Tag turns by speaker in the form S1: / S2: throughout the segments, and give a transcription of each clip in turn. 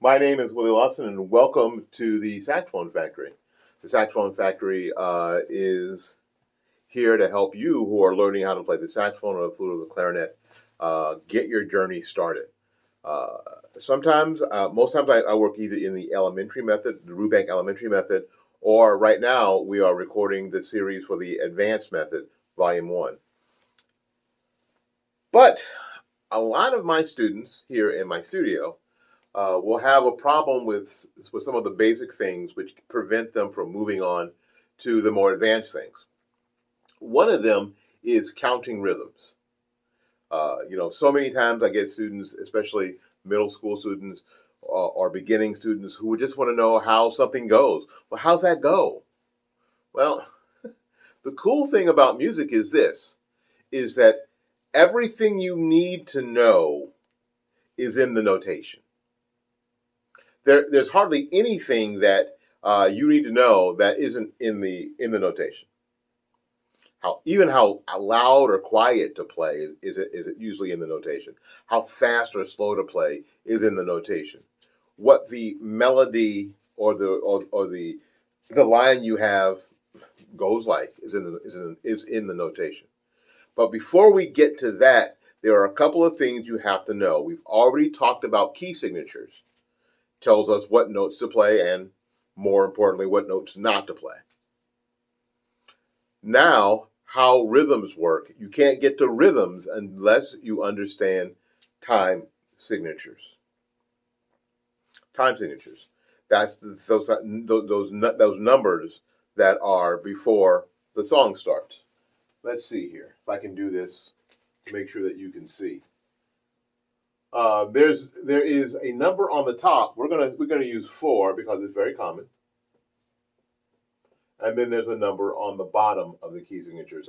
S1: My name is Willie Lawson, and welcome to the Saxophone Factory. The Saxophone Factory is here to help you who are learning how to play the saxophone or the flute or the clarinet get your journey started. Uh, Most times I work either in the elementary method, the Rubank elementary method, or right now we are recording the series for the advanced method, volume 1. But a lot of my students here in my studio will have a problem with some of the basic things which prevent them from moving on to the more advanced things. One of them is counting rhythms. So many times I get students, especially middle school students or beginning students, who just want to know how something goes. Well, how's that go? Well, the cool thing about music is this, is that everything you need to know is in the notation. There's hardly anything that you need to know that isn't in the notation. How loud or quiet to play is it usually in the notation. How fast or slow to play is in the notation. What the melody or the line you have goes like is in the notation. But before we get to that, there are a couple of things you have to know. We've already talked about key signatures. Tells us what notes to play and, more importantly, what notes not to play. Now, how rhythms work. You can't get to rhythms unless you understand time signatures. Time signatures. That's those numbers that are before the song starts. Let's see here if I can do this to make sure that you can see. There is a number on the top. We're gonna use 4 because it's very common. And then there's a number on the bottom of the key signature.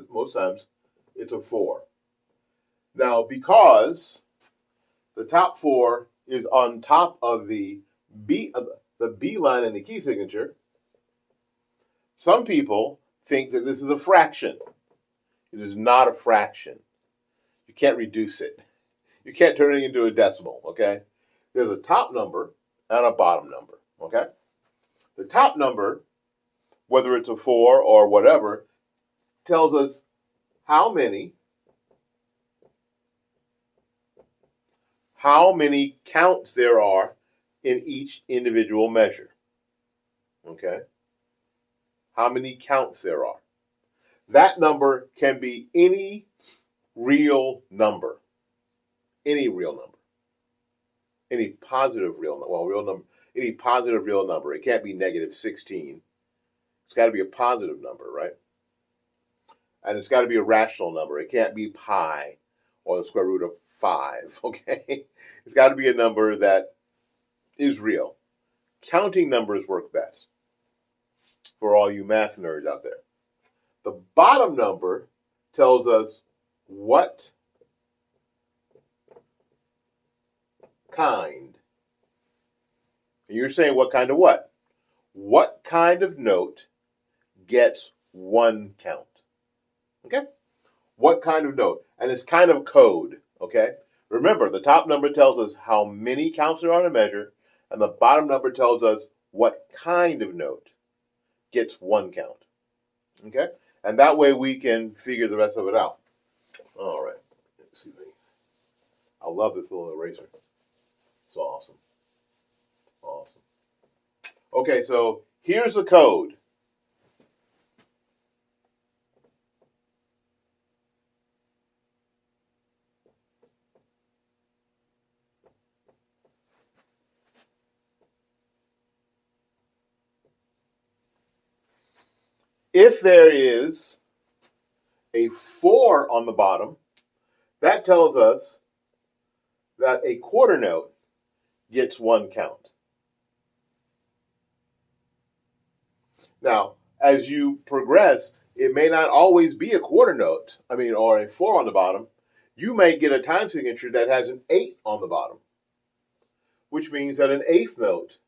S1: Most times, it's a 4. Now, because the top 4 is on top of the B line in the key signature, some people think that this is a fraction. It is not a fraction. You can't reduce it. You can't turn it into a decimal, okay? There's a top number and a bottom number, okay? The top number, whether it's a 4 or whatever, tells us how many counts there are in each individual measure, okay? How many counts there are. That number can be any real number. Any real number. Any positive real number. Well, real number. Any positive real number. It can't be negative 16. It's got to be a positive number, right? And it's got to be a rational number. It can't be pi or the square root of 5, okay? It's got to be a number that is real. Counting numbers work best for all you math nerds out there. The bottom number tells us what kind. And you're saying what kind of what? What kind of note gets 1 count? Okay? What kind of note? And it's kind of code, okay? Remember, the top number tells us how many counts there are in a measure, and the bottom number tells us what kind of note gets 1 count. Okay? And that way we can figure the rest of it out. All right. Let's see. I love this little eraser. It's awesome. Awesome. Okay, so here's the code. If there is a 4 on the bottom, that tells us that a quarter note gets 1 count. Now, as you progress, it may not always be a quarter note, or a 4 on the bottom. You may get a time signature that has an 8 on the bottom, which means that an 8th note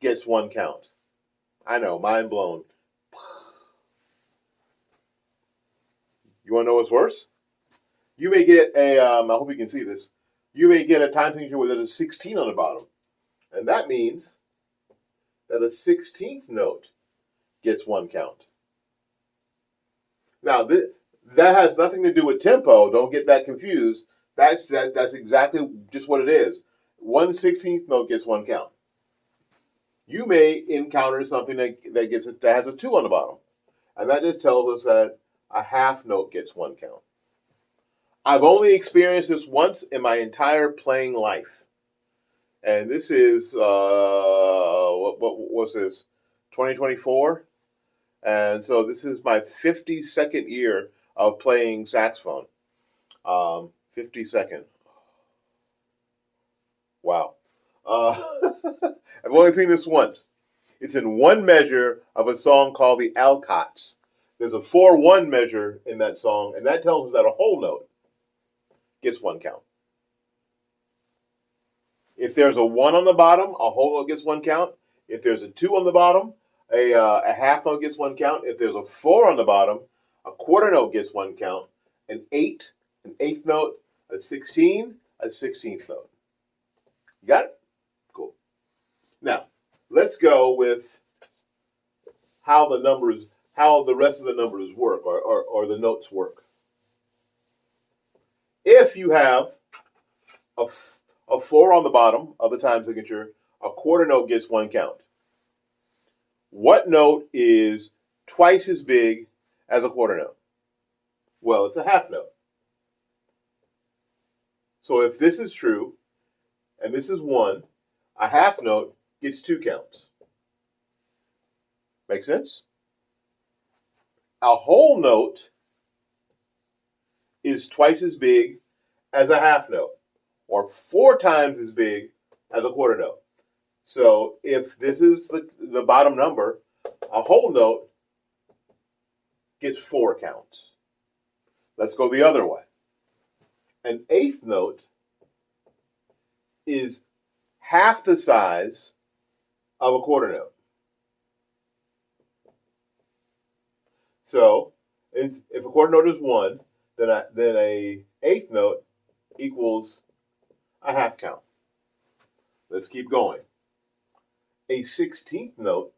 S1: gets 1 count. I know, mind blown. You want to know what's worse? You may get a, I hope you can see this, you may get a time signature where there's a 16 on the bottom. And that means that a 16th note gets 1 count. Now, that has nothing to do with tempo. Don't get that confused. That's exactly just what it is. 1/16th note gets 1 count. You may encounter something that has a 2 on the bottom. And that just tells us that a half note gets 1 count. I've only experienced this once in my entire playing life. And this is, what was this, 2024? And so this is my 52nd year of playing saxophone. 52nd. Wow. I've only seen this once. It's in one measure of a song called the Alcotts. There's a 4/1 measure in that song, and that tells us that a whole note gets 1 count. If there's a 1 on the bottom, a whole note gets 1 count. If there's a 2 on the bottom, a half note gets 1 count. If there's a 4 on the bottom, a quarter note gets 1 count. An 8, an 8th note. A 16, a 16th note. You got it? Cool. Now, let's go with how the rest of the numbers work, or the notes work. If you have a 4 on the bottom of the time signature, a quarter note gets 1 count. What note is twice as big as a quarter note? Well, it's a half note. So if this is true, and this is 1, a half note gets 2 counts. Make sense? A whole note is twice as big as a half note, or 4 times as big as a quarter note. So if this is the bottom number, a whole note gets 4 counts. Let's go the other way. An 8th note is half the size of a quarter note. So if a quarter note is 1, then a 8th note equals a half count. Let's keep going. A 16th note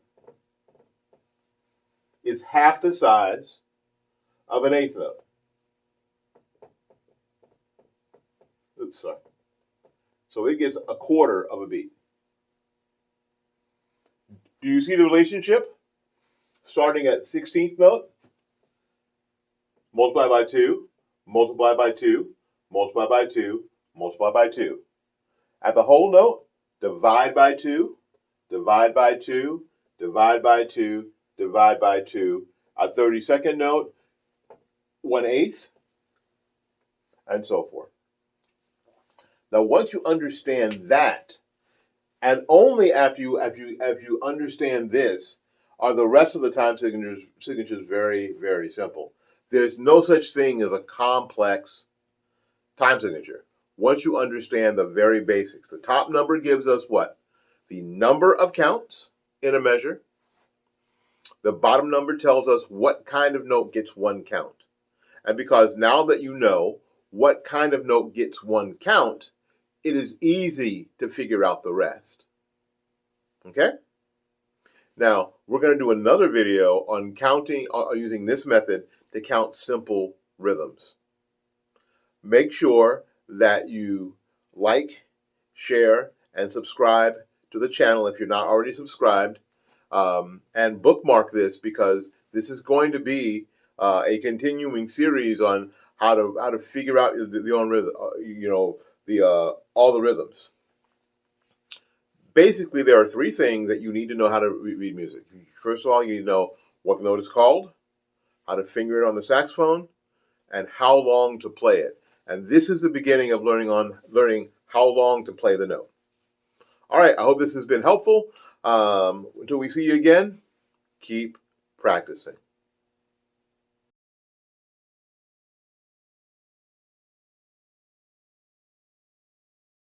S1: is half the size of an 8th note. Oops, sorry. So it gets a quarter of a beat. Do you see the relationship? Starting at 16th note, multiply by 2, multiply by 2, multiply by 2, multiply by 2. At the whole note, divide by 2, divide by 2, divide by 2, divide by 2. A 32nd note, 1/8, and so forth. Now, once you understand that, and only after you understand this, are the rest of the time signatures very, very simple. There's no such thing as a complex time signature. Once you understand the very basics, the top number gives us what? The number of counts in a measure. The bottom number tells us what kind of note gets 1 count. And because now that you know what kind of note gets 1 count, it is easy to figure out the rest. Okay? Now, we're going to do another video on counting, using this method to count simple rhythms. Make sure that you like, share, and subscribe to the channel if you're not already subscribed, and bookmark this, because this is going to be a continuing series on how to figure out all the rhythms. Basically, there are 3 things that you need to know how to read music. First of all, you need to know what the note is called, how to finger it on the saxophone, and how long to play it. And this is the beginning of learning how long to play the note. All right, I hope this has been helpful. Until we see you again, keep practicing.